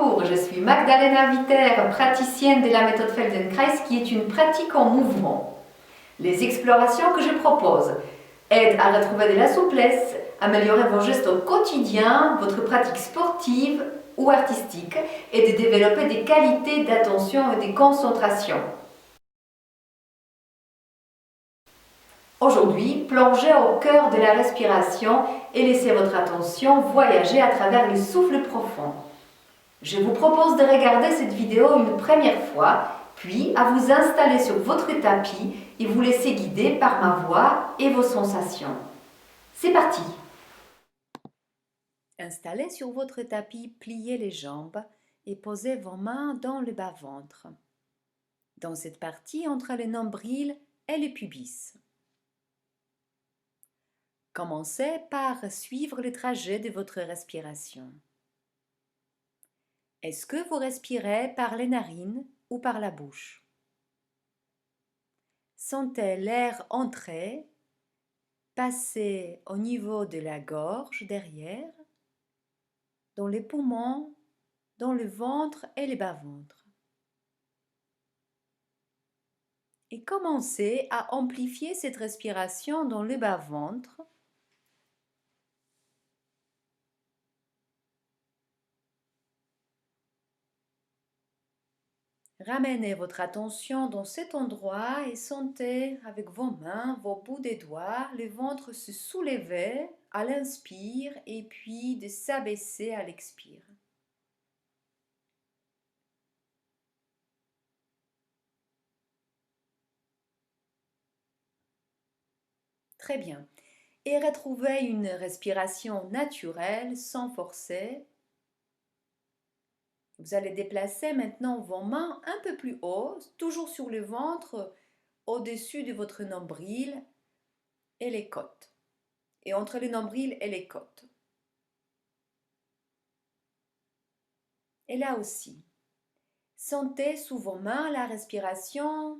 Bonjour, je suis Magdalena Viter, praticienne de la méthode Feldenkrais qui est une pratique en mouvement. Les explorations que je propose aident à retrouver de la souplesse, améliorer vos gestes au quotidien, votre pratique sportive ou artistique et de développer des qualités d'attention et de concentration. Aujourd'hui, plongez au cœur de la respiration et laissez votre attention voyager à travers le souffle profond. Je vous propose de regarder cette vidéo une première fois, puis à vous installer sur votre tapis et vous laisser guider par ma voix et vos sensations. C'est parti! Installez sur votre tapis, pliez les jambes et posez vos mains dans le bas-ventre. Dans cette partie entre le nombril et le pubis. Commencez par suivre le trajet de votre respiration. Est-ce que vous respirez par les narines ou par la bouche? Sentez l'air entrer, passer au niveau de la gorge derrière, dans les poumons, dans le ventre et le bas-ventre. Et commencez à amplifier cette respiration dans le bas-ventre. Ramenez votre attention dans cet endroit et sentez avec vos mains, vos bouts des doigts, le ventre se soulever à l'inspire et puis de s'abaisser à l'expire. Très bien. Et retrouvez une respiration naturelle sans forcer. Vous allez déplacer maintenant vos mains un peu plus haut, toujours sur le ventre, au-dessus de votre nombril et les côtes. Et entre le nombril et les côtes. Et là aussi, sentez sous vos mains la respiration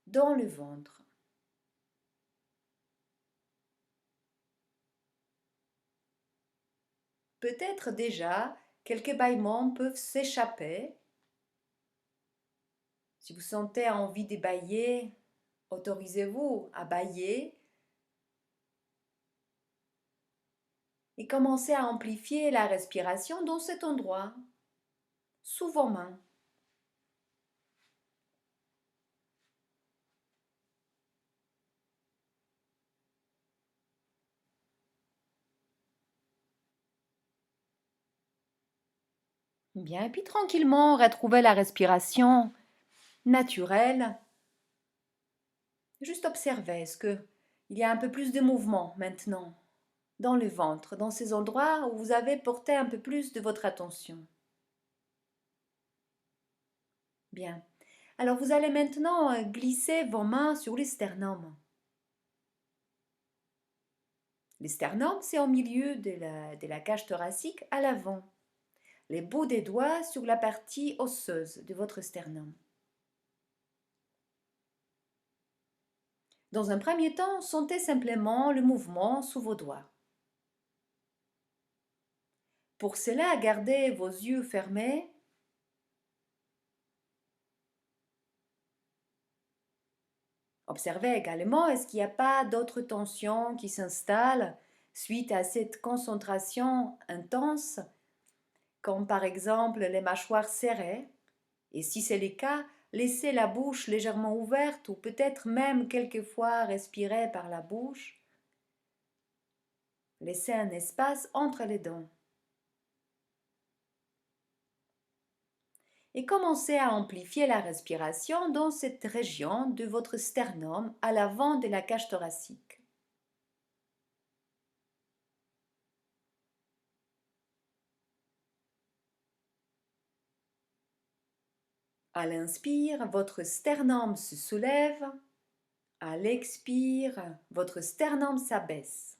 dans le ventre. Peut-être déjà quelques bâillements peuvent s'échapper. Si vous sentez envie de bâiller, autorisez-vous à bâiller et commencez à amplifier la respiration dans cet endroit, sous vos mains. Bien, et puis tranquillement, retrouvez la respiration naturelle. Juste observez, est-ce qu'il y a un peu plus de mouvement maintenant dans le ventre, dans ces endroits où vous avez porté un peu plus de votre attention. Bien. Alors vous allez maintenant glisser vos mains sur le sternum. Le sternum, c'est au milieu de la cage thoracique à l'avant. Les bouts des doigts sur la partie osseuse de votre sternum. Dans un premier temps, sentez simplement le mouvement sous vos doigts. Pour cela, gardez vos yeux fermés. Observez également, est-ce qu'il n'y a pas d'autres tensions qui s'installent suite à cette concentration intense, comme par exemple les mâchoires serrées. Et si c'est le cas, laissez la bouche légèrement ouverte ou peut-être même quelquefois respirer par la bouche. Laissez un espace entre les dents. Et commencez à amplifier la respiration dans cette région de votre sternum à l'avant de la cage thoracique. À l'inspire, votre sternum se soulève. À l'expire, votre sternum s'abaisse.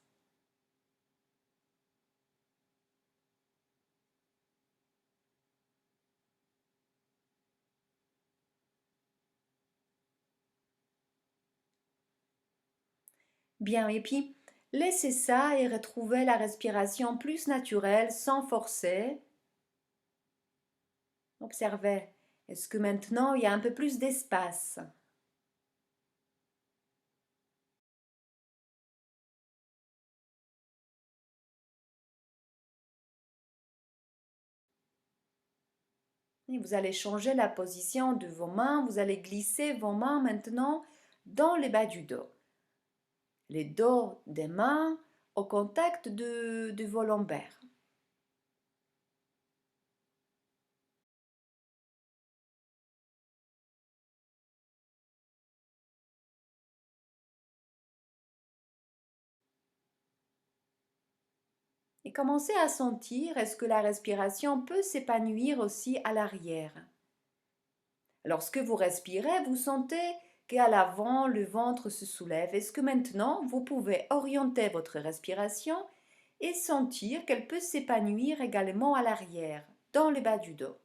Bien, et puis laissez ça et retrouvez la respiration plus naturelle sans forcer. Observez, est-ce que maintenant il y a un peu plus d'espace? Et vous allez changer la position de vos mains, vous allez glisser vos mains maintenant dans le bas du dos. Les dos des mains au contact de vos lombaires. Et commencez à sentir, est-ce que la respiration peut s'épanouir aussi à l'arrière? Lorsque vous respirez, vous sentez qu'à l'avant, le ventre se soulève. Est-ce que maintenant, vous pouvez orienter votre respiration et sentir qu'elle peut s'épanouir également à l'arrière, dans le bas du dos?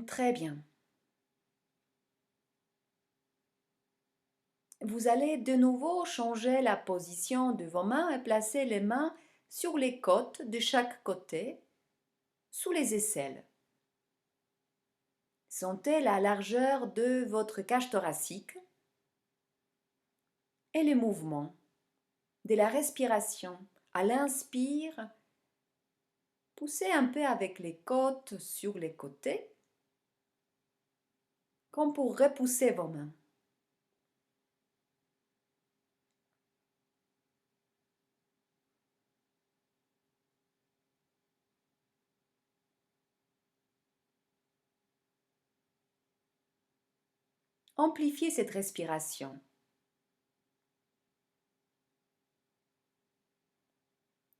Très bien. Vous allez de nouveau changer la position de vos mains et placer les mains sur les côtes de chaque côté, sous les aisselles. Sentez la largeur de votre cage thoracique et les mouvements de la respiration. À l'inspire, poussez un peu avec les côtes sur les côtés, comme pour repousser vos mains. Amplifiez cette respiration.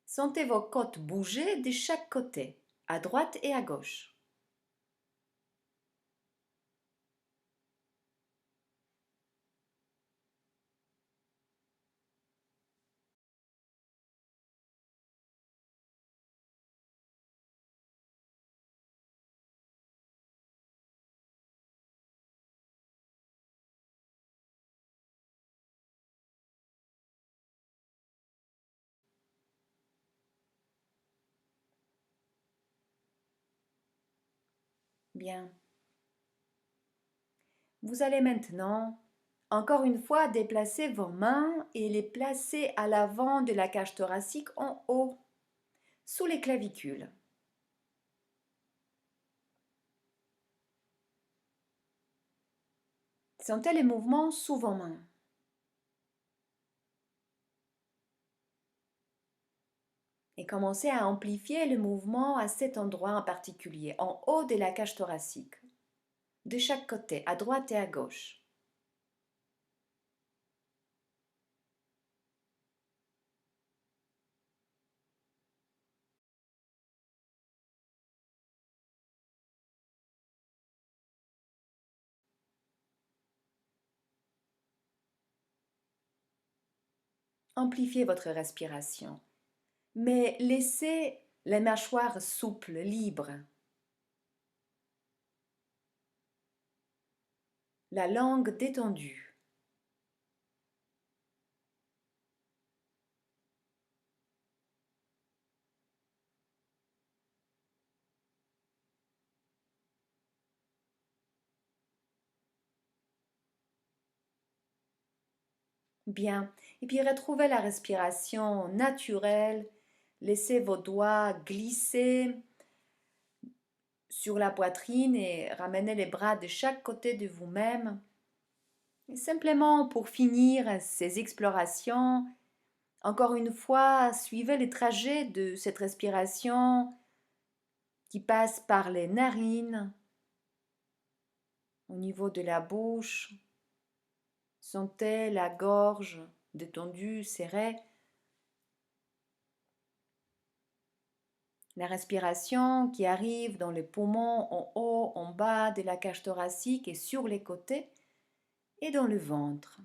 Sentez vos côtes bouger de chaque côté, à droite et à gauche. Bien. Vous allez maintenant, encore une fois, déplacer vos mains et les placer à l'avant de la cage thoracique en haut, sous les clavicules. Sentez les mouvements sous vos mains. Et commencez à amplifier le mouvement à cet endroit en particulier, en haut de la cage thoracique, de chaque côté, à droite et à gauche. Amplifiez votre respiration, mais laissez les mâchoires souples, libres, la langue détendue. Bien. Et puis retrouvez la respiration naturelle. Laissez vos doigts glisser sur la poitrine et ramenez les bras de chaque côté de vous-même. Et simplement pour finir ces explorations, encore une fois, suivez le trajet de cette respiration qui passe par les narines, au niveau de la bouche. Sentez la gorge détendue, serrée. La respiration qui arrive dans les poumons, en haut, en bas de la cage thoracique et sur les côtés et dans le ventre.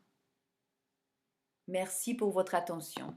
Merci pour votre attention.